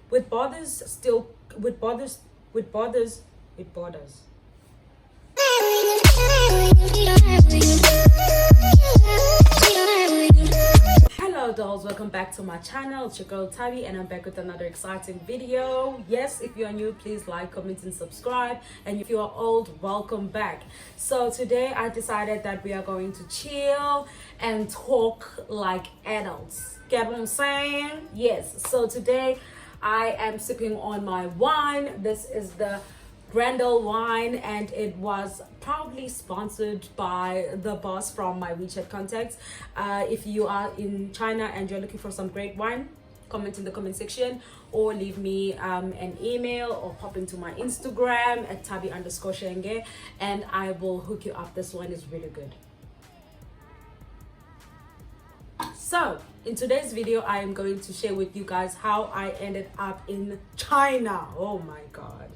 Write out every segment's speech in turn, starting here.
with borders still with borders with borders. Hello dolls, welcome back to my channel. It's your girl Tabby and I'm back with another exciting video. Yes, if you're new, please like, comment and subscribe, and if you are old, welcome back. So today I decided that we are going to chill and talk like adults. Get what I'm saying? Yes. So today I am sipping on my wine. This is the Grendel wine, and it was proudly sponsored by the boss from my WeChat contacts. If you are in China and you're looking for some great wine, comment in the comment section or leave me an email or pop into my Instagram at tabi_shenge and I will hook you up. This wine is really good. So in today's video I am going to share with you guys how I ended up in China. Oh my god.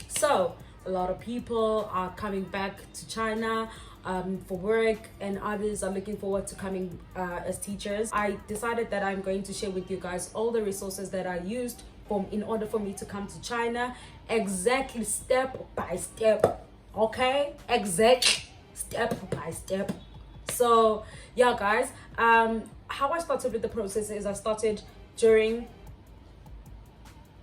So a lot of people are coming back to China for work, and others are looking forward to coming as teachers. I decided that I'm going to share with you guys all the resources that I used in order for me to come to China, exactly step by step. Okay, exact step by step. So yeah guys, how I started with the process is I started during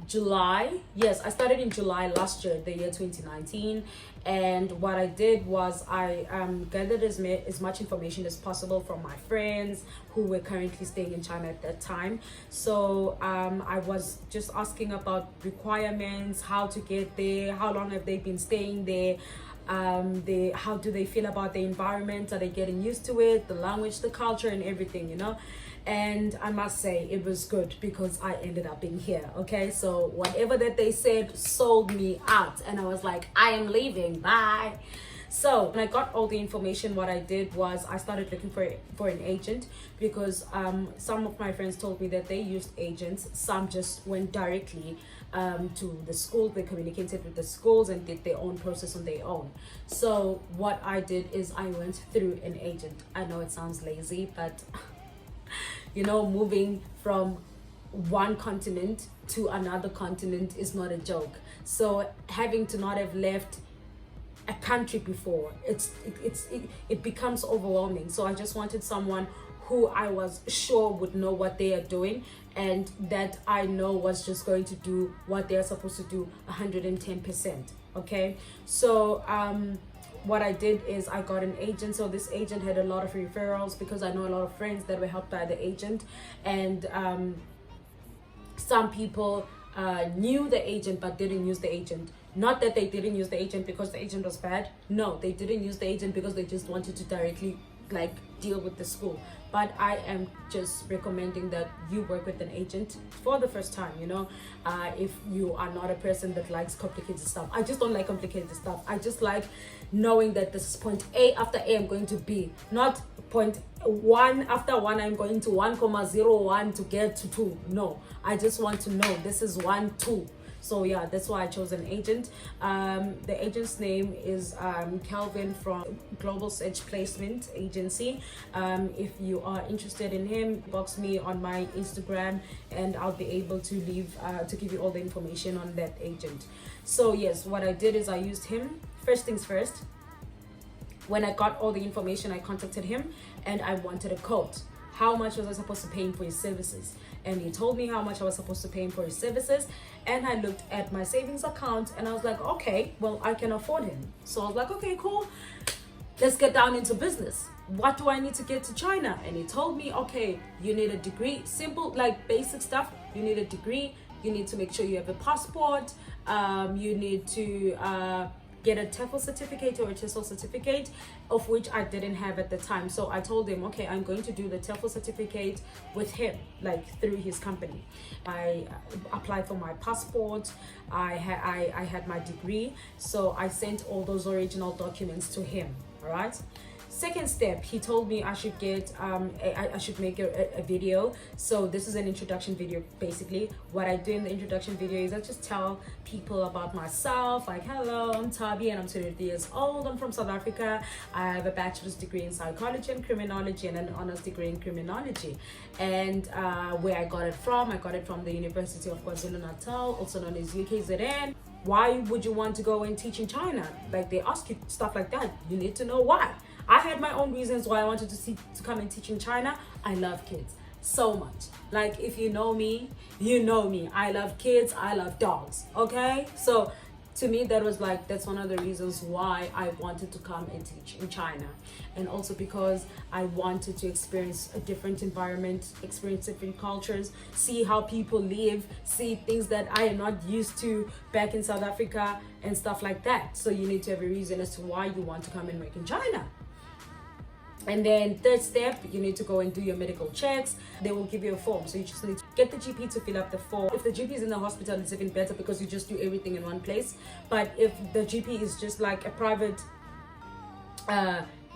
July. Yes, I started in July last year, the year 2019, and what I did was I gathered as much information as possible from my friends who were currently staying in China at that time. So I was just asking about requirements, how to get there, how long have they been staying there, how do they feel about the environment, are they getting used to it, the language, the culture and everything, you know. And I must say it was good because I ended up being here. Okay, so whatever that they said sold me out and I was like, I am leaving, bye. So when I got all the information, what I did was I started looking for an agent, because some of my friends told me that they used agents, some just went directly to the school, they communicated with the schools and did their own process on their own. So what I did is I went through an agent. I know it sounds lazy, but you know, moving from one continent to another continent is not a joke. So having to not have left a country before, it becomes overwhelming. So I just wanted someone who I was sure would know what they are doing, and that I know was just going to do what they're supposed to do 110%. Okay, so what I did is I got an agent. So this agent had a lot of referrals because I know a lot of friends that were helped by the agent, and some people knew the agent but didn't use the agent. Not that they didn't use the agent because the agent was bad. No, they didn't use the agent because they just wanted to directly like deal with the school. But I am just recommending that you work with an agent for the first time, you know. If you are not a person that likes complicated stuff. I just don't like complicated stuff. I just like knowing that this is point A, after A I'm going to B, not point 1 after 1 I'm going to 1,01 to get to 2. No, I just want to know this is 1 2. So yeah, that's why I chose an agent. The agent's name is Calvin from Global Search Placement Agency. If you are interested in him, box me on my Instagram and I'll be able to give you all the information on that agent. So yes, what I did is I used him. First things first, when I got all the information, I contacted him and I wanted a quote. How much was I supposed to pay him for his services? And he told me how much I was supposed to pay him for his services, and I looked at my savings account and I was like, okay, well, I can afford him. So I was like, okay, cool, let's get down into business. What do I need to get to China? And he told me, okay, you need a degree, simple, like basic stuff. You need a degree, you need to make sure you have a passport, you need to get a TEFL certificate or a TESOL certificate, of which I didn't have at the time. So I told him, okay, I'm going to do the TEFL certificate with him, like through his company. I applied for my passport, I had my degree, so I sent all those original documents to him. All right, second step, he told me I should get I should make a video. So this is an introduction video. Basically what I do in the introduction video is I just tell people about myself, like, hello, I'm Tabi and I'm 23 years old, I'm from South Africa, I have a bachelor's degree in psychology and criminology and an honors degree in criminology. And where I got it from the University of KwaZulu-Natal, also known as UKZN. Why would you want to go and teach in China? Like, they ask you stuff like that, you need to know why. I had my own reasons why I wanted to come and teach in China. I love kids so much. Like, if you know me, you know me. I love kids, I love dogs, okay? So to me, that's one of the reasons why I wanted to come and teach in China. And also because I wanted to experience a different environment, experience different cultures, see how people live, see things that I am not used to back in South Africa and stuff like that. So you need to have a reason as to why you want to come and work in China. And then third step, you need to go and do your medical checks. They will give you a form, so you just need to get the GP to fill up the form. If the GP is in the hospital, it's even better because you just do everything in one place. But if the GP is just like a private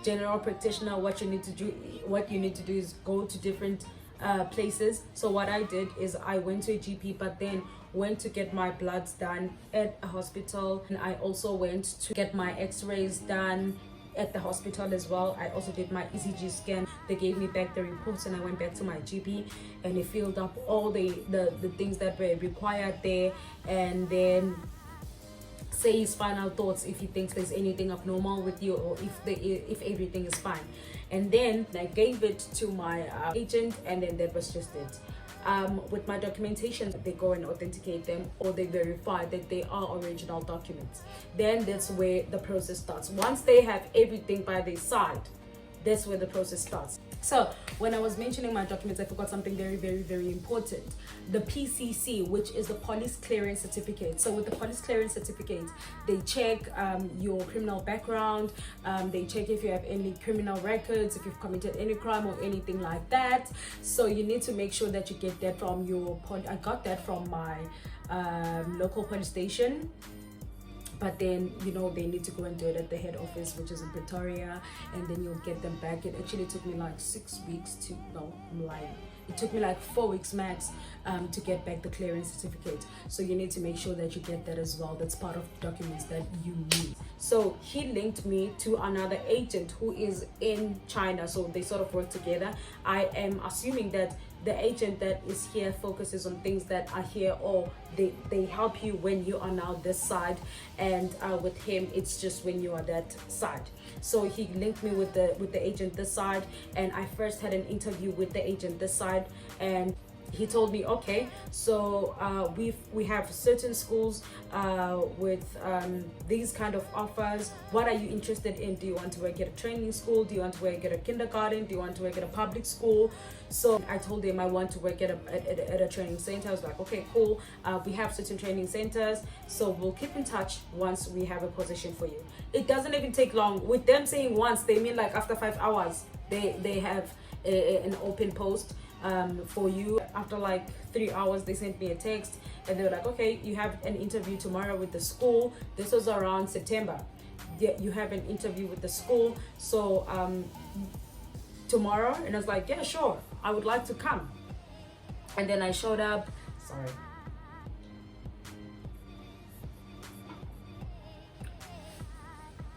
general practitioner, what you need to do is go to different places. So what I did is I went to a GP, but then went to get my bloods done at a hospital, and I also went to get my x-rays done at the hospital as well. I also did my ECG scan. They gave me back the reports and I went back to my GP and he filled up all the things that were required there, and then say his final thoughts if he thinks there's anything abnormal with you or if everything is fine. And then I gave it to my agent, and then that was just it. With my documentation, they go and authenticate them, or they verify that they are original documents. Then that's where the process starts. Once they have everything by their side, that's where the process starts. So when I was mentioning my documents, I forgot something very, very, very important. The PCC, which is the police clearance certificate. So with the police clearance certificate, they check your criminal background, they check if you have any criminal records, if you've committed any crime or anything like that. So you need to make sure that you get that from your I got that from my local police station. But then, you know, they need to go and do it at the head office, which is in Pretoria, and then you'll get them back. It actually took me like 6 weeks to, no, I'm lying. It took me like 4 weeks max to get back the clearance certificate. So you need to make sure that you get that as well. That's part of the documents that you need. So he linked me to another agent who is in China. So they sort of work together. I am assuming that the agent that is here focuses on things that are here, or they help you when you are now this side, and with him it's just when you are that side. So he linked me with the agent this side, and I first had an interview with the agent this side, and he told me, okay, so we have certain schools with these kind of offers. What are you interested in? Do you want to work at a training school? Do you want to work at a kindergarten? Do you want to work at a public school? So I told him I want to work at a training center. I was like, okay, cool. We have certain training centers, so we'll keep in touch once we have a position for you. It doesn't even take long. With them saying once, they mean like after 5 hours they have an open post for you. After like 3 hours, they sent me a text and they were like, okay, you have an interview tomorrow with the school. This was around September. You have an interview with the school, so tomorrow. And I was like, yeah, sure, I would like to come. And then I showed up. Sorry.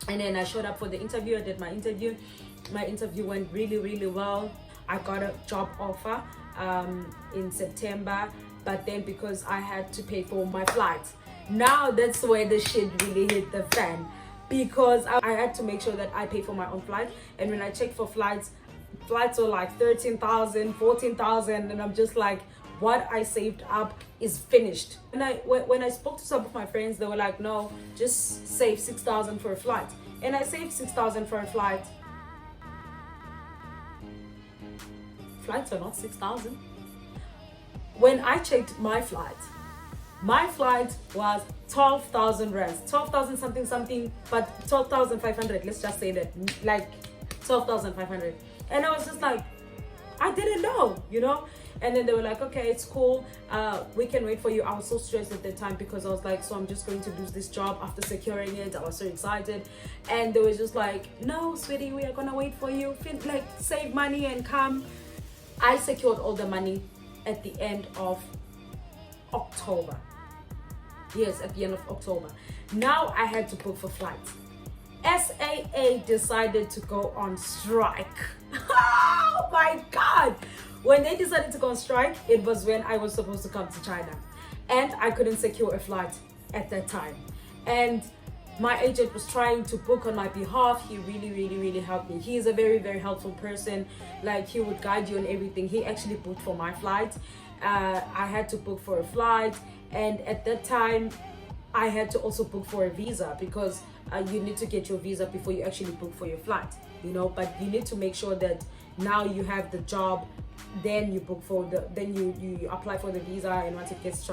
And then I showed up for the interview. I did my interview. My interview went really, really well. I got a job offer in September, but then because I had to pay for my flights, now that's where the shit really hit the fan, because I had to make sure that I pay for my own flight. And when I checked for flights are like 13,000, 14,000, and I'm just like, what I saved up is finished. And when I spoke to some of my friends, they were like, no, just save 6,000 for a flight. And I saved 6,000 for a flight. Flights are not 6,000. When I checked my flight was 12,000 rands, 12,000 something, but 12,500. Let's just say that, like 12,500. And I was just like, I didn't know, you know. And then they were like, okay, it's cool, we can wait for you. I was so stressed at the time because I was like, so I'm just going to lose this job after securing it. I was so excited, and they were just like, no sweetie, we are gonna wait for you, like save money and come. I secured all the money at the end of October. Yes, at the end of October. Now I had to book for flights. SAA decided to go on strike. Oh my God! When they decided to go on strike, it was when I was supposed to come to China, and I couldn't secure a flight at that time. And my agent was trying to book on my behalf. He really helped me. He is a very helpful person. Like, he would guide you on everything. He actually booked for my flight. I had to book for a flight, and at that time I had to also book for a visa, because you need to get your visa before you actually book for your flight, you know. But you need to make sure that now you have the job, then you book for the, then you apply for the visa, and once it gets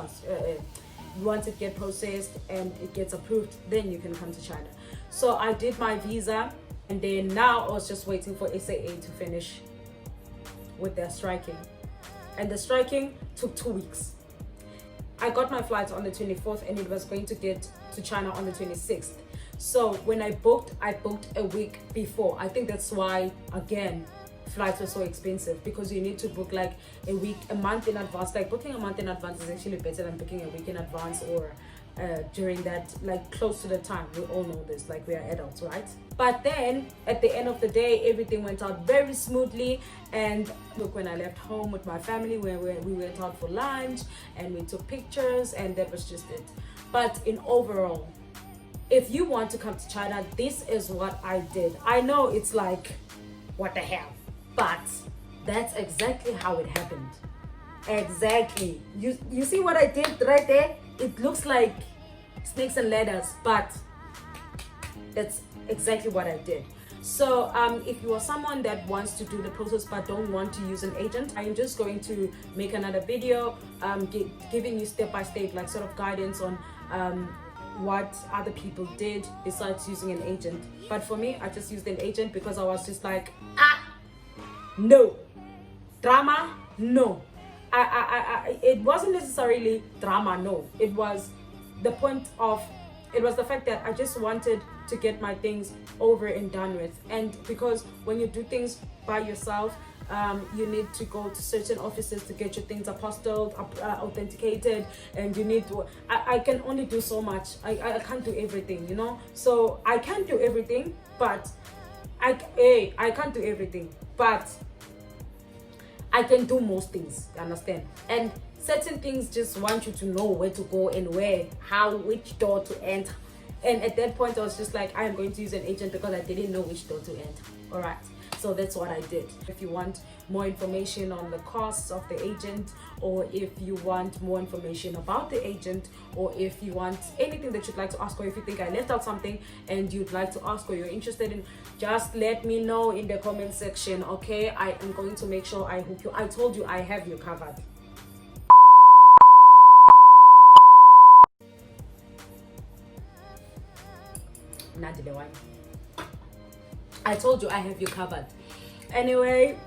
once it gets processed and it gets approved, then you can come to China. So I did my visa, and then now I was just waiting for SAA to finish with their striking, and the striking took 2 weeks. I got my flight on the 24th, and it was going to get to China on the 26th. So when I booked a week before. I think that's why, again, flights were so expensive, because you need to book like a month in advance. Like, booking a month in advance is actually better than booking a week in advance, or during that, like, close to the time. We all know this, like, we are adults, right? But then at the end of the day, everything went out very smoothly. And look, when I left home with my family, we went out for lunch and we took pictures, and that was just it. But in overall, if you want to come to China, this is what I did. I know it's like, what the hell, but that's exactly how it happened. Exactly. You see what I did right there? It looks like snakes and ladders, but that's exactly what I did. So if you are someone that wants to do the process but don't want to use an agent, I am just going to make another video giving you step-by-step, like, sort of guidance on what other people did besides using an agent. But for me, I just used an agent because I was just like, no drama, no. It wasn't necessarily drama, no. It was the fact that I just wanted to get my things over and done with. And because when you do things by yourself, you need to go to certain offices to get your things apostilled, authenticated, and you need to, I can only do so much. I can't do everything, you know. So I can't do everything, but I can't do everything, but I can do most things, you understand? And certain things just want you to know where to go and which door to enter. And at that point, I was just like, I am going to use an agent because I didn't know which door to enter. All right. So that's what I did. If you want more information on the costs of the agent, or if you want more information about the agent, or if you want anything that you'd like to ask, or if you think I left out something and you'd like to ask, or you're interested in, just let me know in the comment section, okay? I am going to make sure I hook you. I told you I have you covered. I told you I have you covered. Anyway,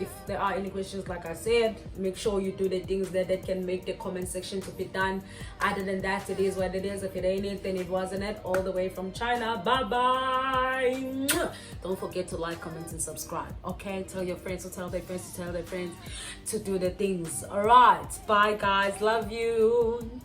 if there are any questions, like I said, make sure you do the things that can make the comment section to be done. Other than that, it is what it is. If it ain't it, then it wasn't it. All the way from China. Bye bye. Don't forget to like, comment, and subscribe. Okay, tell your friends to tell their friends to tell their friends to do the things. All right, bye guys, love you.